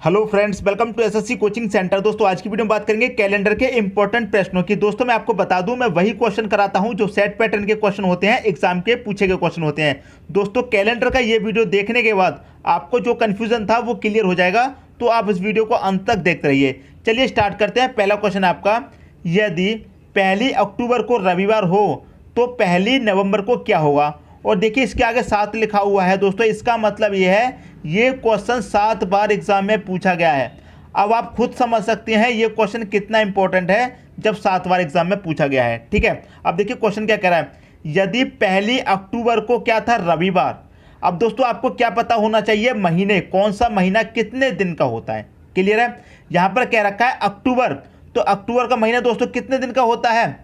Hello friends, welcome to SSC coaching centre. दोस्तों आज की वीडियो में बात करेंगे कैलेंडर के इंपॉर्टेंट प्रश्नों की। दोस्तों मैं आपको बता दूं, मैं वही क्वेश्चन कराता हूं जो सेट पैटर्न के क्वेश्चन होते हैं, एग्जाम के पूछे गए क्वेश्चन होते हैं। दोस्तों कैलेंडर का ये वीडियो देखने के बाद आपको जो कन्फ्यूजन था वो क्लियर हो जाएगा, तो आप इस वीडियो को अंत तक देखते रहिए। चलिए स्टार्ट करते हैं। पहला क्वेश्चन आपका, यदि 1 अक्टूबर को रविवार हो तो 1 नवंबर को क्या होगा। और देखिए इसके आगे 7 लिखा हुआ है। दोस्तों इसका मतलब ये है, ये क्वेश्चन 7 बार एग्जाम में पूछा गया है। अब आप खुद समझ सकते हैं ये क्वेश्चन कितना इंपॉर्टेंट है जब 7 बार एग्जाम में पूछा गया है। ठीक है, अब देखिए क्वेश्चन क्या कह रहा है, यदि 1 अक्टूबर को क्या था, रविवार। अब दोस्तों आपको क्या पता होना चाहिए, महीने, कौन सा महीना कितने दिन का होता है। क्लियर है, यहाँ पर कह रखा है अक्टूबर, तो अक्टूबर का महीना दोस्तों कितने दिन का होता है,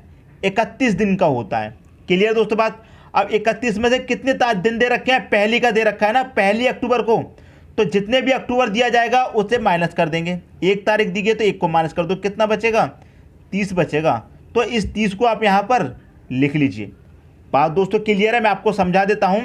31 दिन का होता है। क्लियर दोस्तों बात। अब 31 में से कितने दिन दे रखे हैं, पहली का दे रखा है ना, 1 अक्टूबर को, तो जितने भी अक्टूबर दिया जाएगा उसे माइनस कर देंगे। 1 तारीख दी गई तो 1 को माइनस कर दो, कितना बचेगा, 30 बचेगा। तो इस 30 को आप यहाँ पर लिख लीजिए। बात दोस्तों क्लियर है, मैं आपको समझा देता हूँ।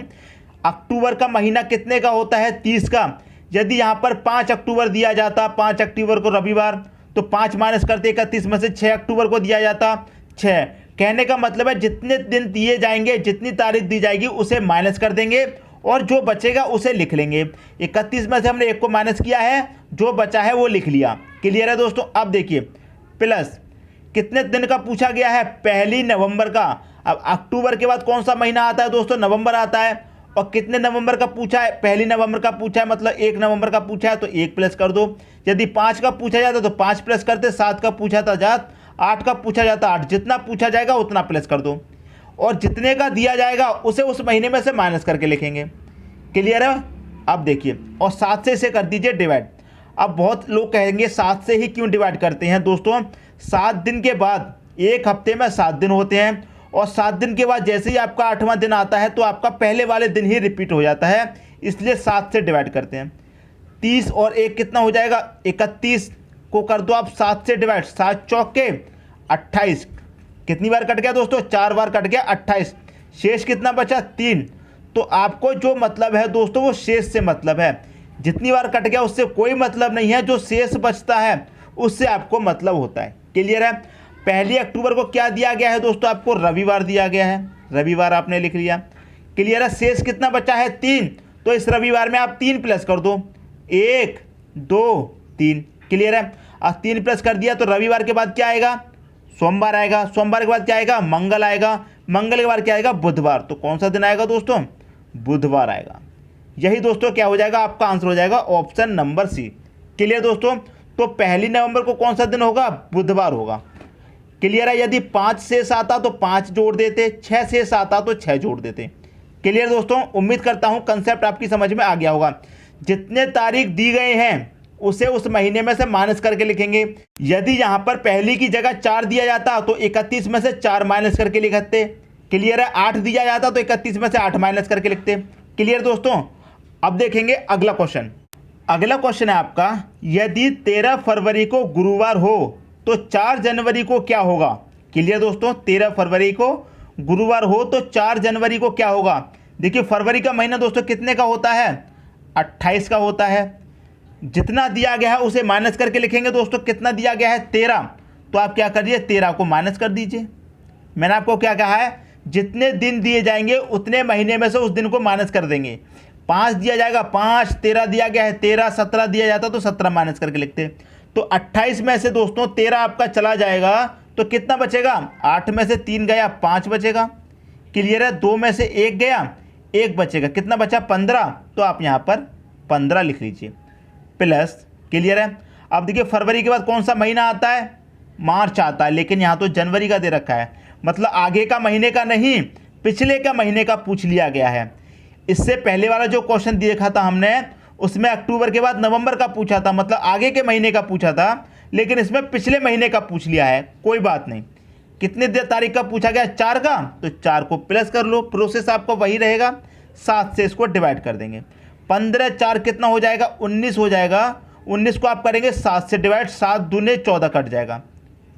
अक्टूबर का महीना कितने का होता है, 30 का। यदि यहाँ पर 5 अक्टूबर दिया जाता, 5 अक्टूबर को रविवार, तो 5 माइनस करते 31 में से 6 अक्टूबर को दिया जाता 6। कहने का मतलब है जितने दिन दिए जाएंगे, जितनी तारीख दी जाएगी उसे माइनस कर देंगे और जो बचेगा उसे लिख लेंगे। 31 में से हमने 1 को माइनस किया है, जो बचा है वो लिख लिया। क्लियर है दोस्तों। अब देखिए प्लस कितने दिन का पूछा गया है, 1 नवंबर का। अब अक्टूबर के बाद कौन सा महीना आता है दोस्तों, नवंबर आता है। और कितने नवंबर का पूछा है, 1 नवंबर का पूछा है, मतलब 1 नवंबर का पूछा है तो 1 प्लस कर दो। यदि 5 का पूछा जाता तो 5 प्लस करते, 7 का पूछा था जात, 8 का पूछा जाता 8, जितना पूछा जाएगा उतना प्लस कर दो। और जितने का दिया जाएगा उसे उस महीने में से माइनस करके लिखेंगे। क्लियर है। अब देखिए, और 7 से इसे कर दीजिए डिवाइड। अब बहुत लोग कहेंगे 7 से ही क्यों डिवाइड करते हैं। दोस्तों 7 दिन के बाद, एक हफ्ते में 7 दिन होते हैं, और 7 दिन के बाद जैसे ही आपका 8वां दिन आता है तो आपका पहले वाले दिन ही रिपीट हो जाता है, इसलिए 7 से डिवाइड करते हैं। 30 और 1 कितना हो जाएगा, 31 को कर दो आप 7 से डिवाइड, 7 चौके 28। कितनी बार कट गया दोस्तों, 4 बार कट गया, 28। शेष कितना बचा, 3। तो आपको जो मतलब है दोस्तों वो शेष से मतलब है। जितनी बार कट गया उससे कोई मतलब नहीं है, जो शेष बचता है उससे आपको मतलब होता है। क्लियर है। 1 अक्टूबर को क्या दिया गया है दोस्तों, आपको रविवार दिया गया है, रविवार आपने लिख लिया। क्लियर है। शेष कितना बचा है, 3, तो इस रविवार में आप 3 प्लस कर दो, 1 2 3। क्लियर है। अब 3 प्लस कर दिया तो रविवार के बाद क्या आएगा, सोमवार आएगा। सोमवार के बाद क्या आएगा, मंगल आएगा। मंगल के बाद क्या आएगा, बुधवार। तो कौन सा दिन आएगा दोस्तों, बुधवार आएगा। यही दोस्तों क्या हो जाएगा, आपका आंसर हो जाएगा ऑप्शन नंबर सी। क्लियर दोस्तों। तो 1 नवंबर को कौन सा दिन होगा, बुधवार होगा। क्लियर है। यदि 5 शेष आता तो 5 जोड़ देते, 6 शेष आता तो 6 जोड़ देते। क्लियर दोस्तों। उम्मीद करता हूं कंसेप्ट आपकी समझ में आ गया होगा। जितने तारीख दी गए हैं उसे उस महीने में से माइनस करके लिखेंगे। यदि यहां पर पहली की जगह 4 दिया जाता तो 31 में से 4 माइनस करके लिखते। क्लियर है। 8 दिया जाता तो 31 में से 8 माइनस करके लिखते। क्लियर दोस्तों। अब देखेंगे अगला क्वेश्चन। अगला क्वेश्चन है आपका, यदि 13 फरवरी को गुरुवार हो तो 4 जनवरी को क्या होगा। क्लियर दोस्तों। 13 फरवरी को गुरुवार हो तो 4 जनवरी को क्या होगा। देखिए फरवरी का महीना दोस्तों कितने का होता है, 28 का होता है। जितना दिया गया है उसे माइनस करके लिखेंगे दोस्तों। कितना दिया गया है, 13, तो आप क्या करिए, 13 को माइनस कर दीजिए। मैंने आपको क्या कहा है, जितने दिन दिए जाएंगे उतने महीने में से उस दिन को माइनस कर देंगे। 5 दिया जाएगा 5, 13 दिया गया है 13, 17 दिया जाता तो 17 माइनस करके लिखते। तो 28 में से दोस्तों 13 आपका चला जाएगा तो कितना बचेगा, 8 में से 3 गया 5 बचेगा। क्लियर है। 2 में से 1 गया, 1 बचेगा, कितना बचा, 15। तो आप यहाँ पर 15 लिख लीजिए प्लस। क्लियर है। अब देखिए फरवरी के बाद कौन सा महीना आता है, मार्च आता है, लेकिन यहाँ तो जनवरी का दे रखा है, मतलब आगे का महीने का नहीं, पिछले का महीने का पूछ लिया गया है। इससे पहले वाला जो क्वेश्चन देखा था हमने उसमें अक्टूबर के बाद नवंबर का पूछा था, मतलब आगे के महीने का पूछा था, लेकिन इसमें पिछले महीने का पूछ लिया है। कोई बात नहीं। कितने तारीख का पूछा गया, 4 का, तो 4 को प्लस कर लो, प्रोसेस आपका वही रहेगा। 7 से इसको डिवाइड कर देंगे। 15 4 कितना हो जाएगा, 19 हो जाएगा। 19 को आप करेंगे 7 से डिवाइड, 7 दूने 14 कट जाएगा,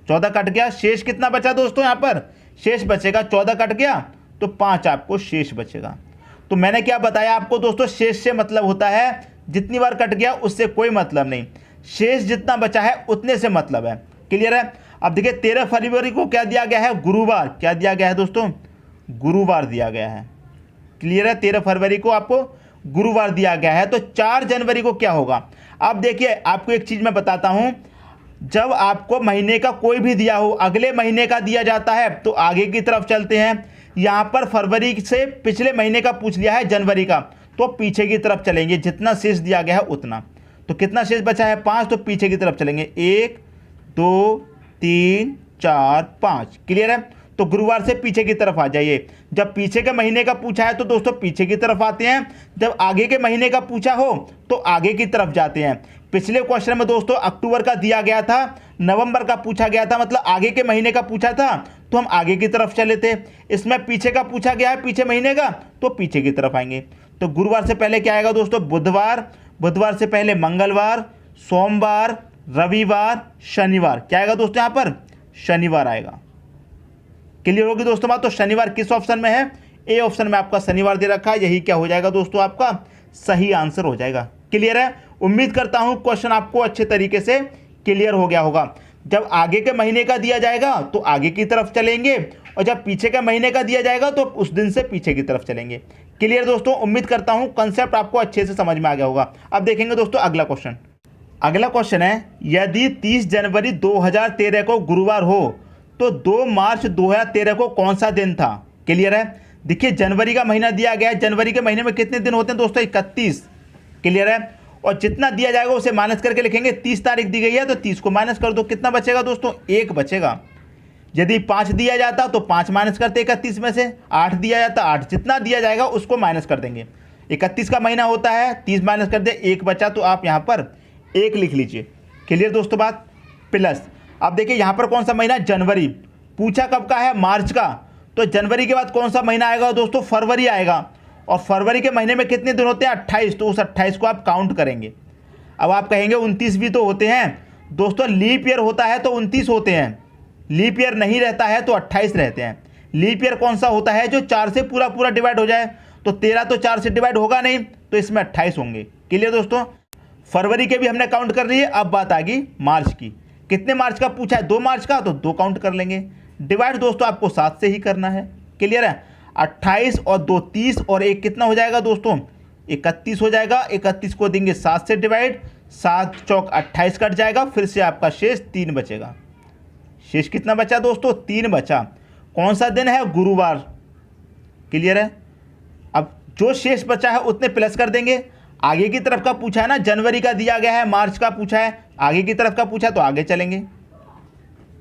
14 कट गया। शेष कितना बचा दोस्तों, यहाँ पर शेष बचेगा, 14 कट गया तो 5 आपको शेष बचेगा। तो मैंने क्या बताया आपको दोस्तों, शेष से मतलब होता है जितनी बार कट गया उससे कोई मतलब नहीं। शेष जितना बचा है उतने से मतलब है। क्लियर है। अब देखिए 13 फरवरी को क्या दिया गया है, गुरुवार। क्या दिया गया है दोस्तों, गुरुवार दिया गया है। क्लियर है, 13 फरवरी को आपको गुरुवार दिया गया है। तो 4 जनवरी को क्या होगा। अब देखिए आपको एक चीज मैं बताता हूं, जब आपको महीने का कोई भी दिया हो, अगले महीने का दिया जाता है तो आगे की तरफ चलते हैं। यहां पर फरवरी से पिछले महीने का पूछ लिया है, जनवरी का, तो पीछे की तरफ चलेंगे, जितना शेष दिया गया है उतना। तो कितना शेष बचा है, 5, तो पीछे की तरफ चलेंगे, 1 2 3 4 5। क्लियर है। तो गुरुवार से पीछे की तरफ आ जाइए। जब पीछे के महीने का पूछा है तो दोस्तों पीछे की तरफ आते हैं, जब आगे के महीने का पूछा हो तो आगे की तरफ जाते हैं। पिछले क्वेश्चन में दोस्तों अक्टूबर का दिया गया था, नवंबर का पूछा गया था, मतलब आगे के महीने का पूछा था तो हम आगे की तरफ चले थे। इसमें पीछे का पूछा गया है, पीछे महीने का, तो पीछे की तरफ आएंगे। तो गुरुवार से पहले क्या आएगा दोस्तों, बुधवार, बुधवार से पहले मंगलवार, सोमवार, रविवार, शनिवार। क्या आएगा दोस्तों, यहां पर शनिवार आएगा। क्लियर होगी दोस्तों बात। तो शनिवार किस ऑप्शन में है, ए ऑप्शन में आपका शनिवार दे रखा है। यही क्या हो जाएगा दोस्तों, आपका सही आंसर हो जाएगा। क्लियर है। उम्मीद करता हूं क्वेश्चन आपको अच्छे तरीके से क्लियर हो गया होगा। जब आगे के महीने का दिया जाएगा तो आगे की तरफ चलेंगे, और जब पीछे के महीने का दिया जाएगा तो उस दिन से पीछे की तरफ चलेंगे। क्लियर दोस्तों, उम्मीद करता हूं कंसेप्ट आपको अच्छे से समझ में आ गया होगा। अब देखेंगे दोस्तों अगला क्वेश्चन। अगला क्वेश्चन है, यदि 30 जनवरी 2013 को गुरुवार हो तो 2 मार्च 2013 को कौन सा दिन था। क्लियर है। देखिए जनवरी का महीना दिया गया है, जनवरी के महीने में कितने दिन होते हैं दोस्तों, 31। क्लियर है। और जितना दिया जाएगा उसे माइनस करके लिखेंगे। 30 तारीख दी गई है तो 30 को माइनस कर दो, कितना बचेगा दोस्तों, 1 बचेगा। यदि 5 दिया जाता तो 5 माइनस करते 31 में से, 8 दिया जाता 8, जितना दिया जाएगा उसको माइनस कर देंगे। 31 का महीना होता है, 30 माइनस कर दे, 1 बचा, तो आप यहाँ पर 1 लिख लीजिए। क्लियर दोस्तों बात। प्लस अब देखिए यहाँ पर कौन सा महीना, जनवरी। पूछा कब का है, मार्च का, तो जनवरी के बाद कौन सा महीना आएगा दोस्तों, फरवरी आएगा। और फरवरी के महीने में कितने दिन होते हैं, 28, तो उस 28 को आप काउंट करेंगे। अब आप कहेंगे 29 भी तो होते हैं दोस्तों, लीप ईयर होता है तो 29 होते हैं, लीप ईयर नहीं रहता है तो 28 रहते हैं। लीप ईयर कौन सा होता है, जो 4 से पूरा पूरा डिवाइड हो जाए, तो 13 तो 4 से डिवाइड होगा नहीं, तो इसमें 28 होंगे। क्लियर दोस्तों। फरवरी के भी हमने काउंट कर लिए। अब बात आ गई मार्च की। कितने मार्च का पूछा है, 2 मार्च का, तो 2 काउंट कर लेंगे। डिवाइड दोस्तों आपको 7 से ही करना है। क्लियर है। 28 और 2 30 और 1 कितना हो जाएगा दोस्तों, 31 हो जाएगा। 31 को देंगे 7 से डिवाइड, 7 चौक 28 कट जाएगा, फिर से आपका शेष 3 बचेगा। शेष कितना बचा दोस्तों, 3 बचा। कौन सा दिन है, गुरुवार। क्लियर है। अब जो शेष बचा है उतने प्लस कर देंगे। आगे की तरफ का पूछा है ना, जनवरी का दिया गया है, मार्च का पूछा है, आगे की तरफ का पूछा तो आगे चलेंगे।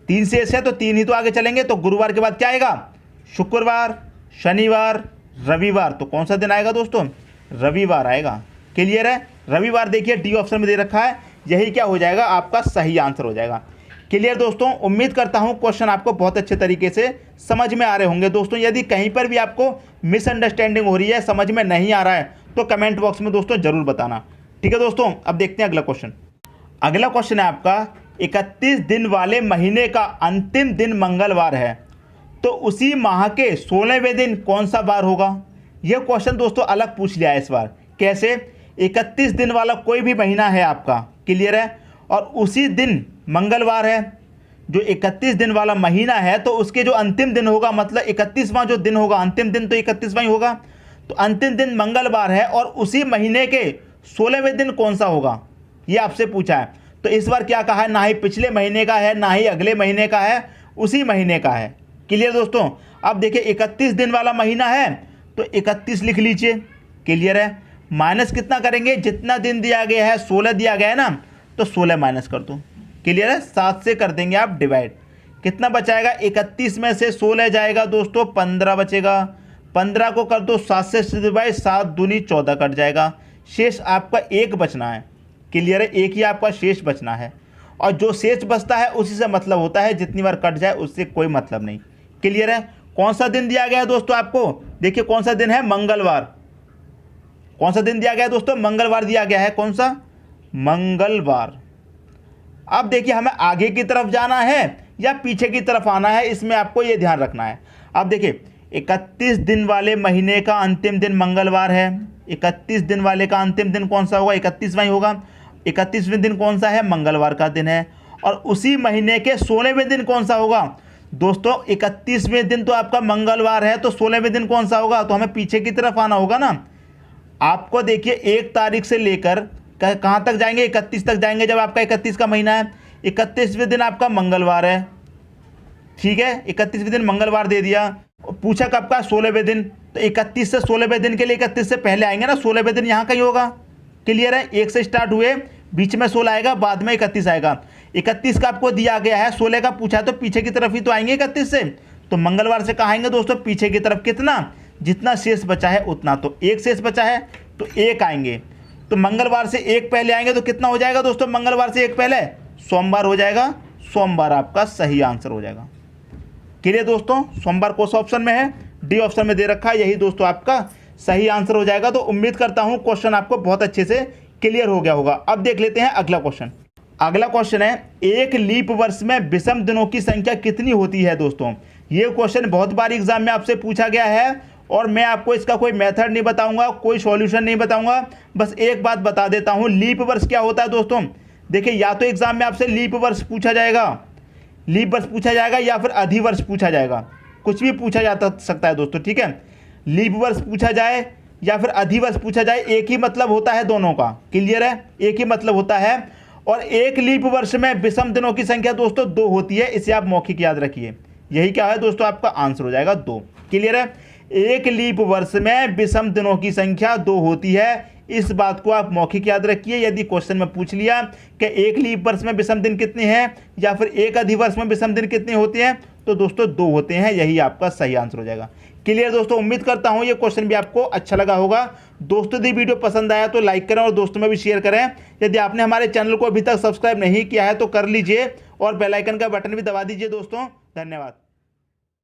3 शेष है तो 3 ही तो आगे चलेंगे। तो गुरुवार के बाद क्या आएगा, शुक्रवार, शनिवार, रविवार। तो कौन सा दिन आएगा दोस्तों, रविवार आएगा। क्लियर है। रविवार देखिए डी ऑप्शन में दे रखा है, यही क्या हो जाएगा, आपका सही आंसर हो जाएगा। क्लियर दोस्तों, उम्मीद करता हूं क्वेश्चन आपको बहुत अच्छे तरीके से समझ में आ रहे होंगे। दोस्तों यदि कहीं पर भी आपको मिसअंडरस्टैंडिंग हो रही है, समझ में नहीं आ रहा है, तो कमेंट बॉक्स में दोस्तों जरूर बताना। ठीक है दोस्तों। अब देखते हैं अगला क्वेश्चन। अगला क्वेश्चन है आपका, 31 दिन वाले महीने का अंतिम दिन मंगलवार है तो उसी माह के 16वें दिन कौन सा बार होगा। यह क्वेश्चन दोस्तों अलग पूछ लिया है इस बार। कैसे, 31 दिन वाला कोई भी महीना है आपका, क्लियर है, और उसी दिन मंगलवार है। जो 31 दिन वाला महीना है तो उसके जो अंतिम दिन होगा, मतलब 31वां जो दिन होगा, अंतिम दिन तो 31वां ही होगा, तो अंतिम दिन मंगलवार है और उसी महीने के 16वें दिन कौन सा होगा, ये आपसे पूछा है। तो इस बार क्या कहा है, ना ही पिछले महीने का है ना ही अगले महीने का है, उसी महीने का है। क्लियर दोस्तों। अब देखिए 31 दिन वाला महीना है तो 31 लिख लीजिए। क्लियर है। माइनस कितना करेंगे, जितना दिन दिया गया है, 16 दिया गया है ना, तो 16 माइनस कर दो। क्लियर है। 7 से कर देंगे आप डिवाइड, कितना बचाएगा, 31 में से 16 जाएगा दोस्तों, 15 बचेगा। 15 को कर दो 7 से डिवाइड, 7 दूनी 14 कट जाएगा। शेष आपका 1 बचना है। क्लियर है। 1 ही आपका शेष बचना है, और जो शेष बचता है उसी से मतलब होता है, जितनी बार कट जाए उससे कोई मतलब नहीं। क्लियर है। कौन सा दिन दिया गया है दोस्तों आपको, देखिए कौन सा दिन है, मंगलवार। कौन सा दिन दिया गया है दोस्तों, मंगलवार दिया गया है। कौन सा, मंगलवार। अब देखिए हमें आगे की तरफ जाना है या पीछे की तरफ आना है, इसमें आपको ये ध्यान रखना है। अब देखिए 31 दिन वाले महीने का अंतिम दिन मंगलवार है, 31 दिन वाले का अंतिम दिन कौन सा होगा, 31वां ही होगा। 31वें दिन कौन सा है? मंगलवार का दिन है। और उसी महीने के 16वें दिन कौन सा होगा? दोस्तों 31वें दिन तो आपका मंगलवार है, तो 16वें दिन कौन सा होगा? तो हमें पीछे की तरफ आना होगा ना। आपको देखिए 1 तारीख से लेकर कहाँ तक जाएंगे? 31 तक जाएंगे, जब आपका 31 का महीना है। 31वें दिन आपका मंगलवार है, ठीक है, 31वें दिन मंगलवार दे दिया। पूछा कब का? 16वें दिन। तो 31 से 16वें दिन के लिए 31 से पहले आएंगे ना, 16वें दिन यहाँ कहीं होगा। क्लियर है? 1 से स्टार्ट हुए, बीच में 16 आएगा, बाद में 31 आएगा। 31 का आपको दिया गया है, 16 का पूछा है, तो पीछे की तरफ ही तो आएंगे 31 से। तो मंगलवार से कहाँ आएंगे दोस्तों? पीछे की तरफ। कितना? जितना शेष बचा है उतना। तो 1 शेष बचा है तो 1 आएंगे। तो मंगलवार से 1 पहले आएंगे तो कितना हो जाएगा दोस्तों? मंगलवार से 1 पहले सोमवार हो जाएगा। सोमवार आपका सही आंसर हो जाएगा। क्लियर दोस्तों? सोमवार कौन सा ऑप्शन में है? डी ऑप्शन में दे रखा है, यही दोस्तों आपका सही आंसर हो जाएगा। तो उम्मीद करता हूं क्वेश्चन आपको बहुत अच्छे से क्लियर हो गया होगा। अब देख लेते हैं अगला क्वेश्चन। अगला क्वेश्चन है, एक लीप वर्ष में विषम दिनों की संख्या कितनी होती है? दोस्तों ये क्वेश्चन बहुत बार एग्जाम में आपसे पूछा गया है, और मैं आपको इसका कोई मेथड नहीं बताऊंगा, कोई सॉल्यूशन नहीं बताऊंगा। बस एक बात बता देता हूं, लीप वर्ष क्या होता है दोस्तों। देखिए, या तो एग्जाम में आपसे लीप वर्ष पूछा जाएगा, या फिर अधिवर्ष पूछा जाएगा। कुछ भी पूछा जा सकता है दोस्तों, ठीक है। लीप वर्ष पूछा जाए या फिर अधिवर्ष पूछा जाए, एक ही मतलब होता है दोनों का। क्लियर है? एक ही मतलब होता है। और एक लीप वर्ष में विषम दिनों की संख्या दोस्तों 2 होती है। इसे आप मौखिक याद रखिए। यही क्या है दोस्तों? आपका आंसर हो जाएगा 2। क्लियर है? एक लीप वर्ष में विषम दिनों की संख्या 2 होती है। इस बात को आप मौखिक याद रखिए। यदि क्वेश्चन में पूछ लिया कि एक लीप वर्ष में विषम दिन कितने हैं या फिर एक अधिवर्ष में विषम दिन कितने होते हैं, तो दोस्तों 2 होते हैं। यही आपका सही आंसर हो जाएगा। क्लियर दोस्तों? उम्मीद करता हूं ये क्वेश्चन भी आपको अच्छा लगा होगा। दोस्तों यदि वीडियो पसंद आया तो लाइक करें और दोस्तों में भी शेयर करें। यदि आपने हमारे चैनल को अभी तक सब्सक्राइब नहीं किया है तो कर लीजिए, और बेल आइकन का बटन भी दबा दीजिए दोस्तों। धन्यवाद।